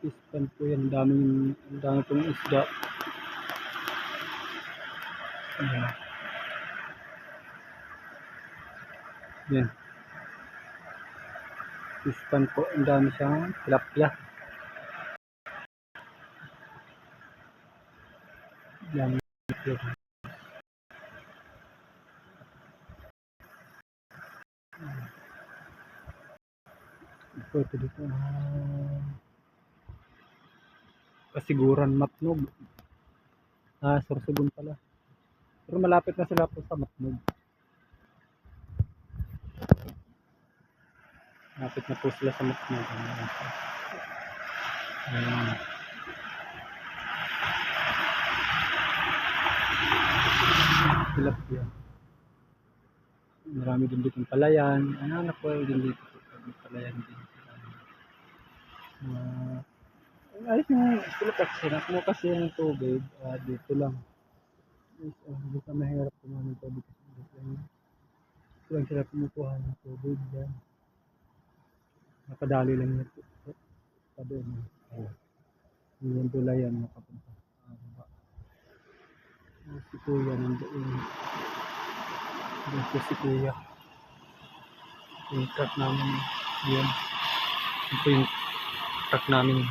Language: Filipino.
fish pan po yan. Ang dami pong isda. Ayan. Yan. Fish pan po. Ang dami siyang tilapia. Yan. Ito dito. Kasiguran Matnog. Sorsogon pala. Pero malapit na sila po sa Matnog. Malapit na po sila sa Matnog. Ayan. Tilapia. Marami din dito palayan. Anak ko din dito. Palayan din. Ayos yung sila kasi ng tubig dito lang. Hindi ka mahirap kumuha ng tubig kasi dito lang sila kumukuha ng tubig dyan. Nakadali lang nito sa doon. Yung dulayan makapunta. Si Kuya nandoon. Dito si Kuya. Yung truck namin. Yan. Ito yung truck namin.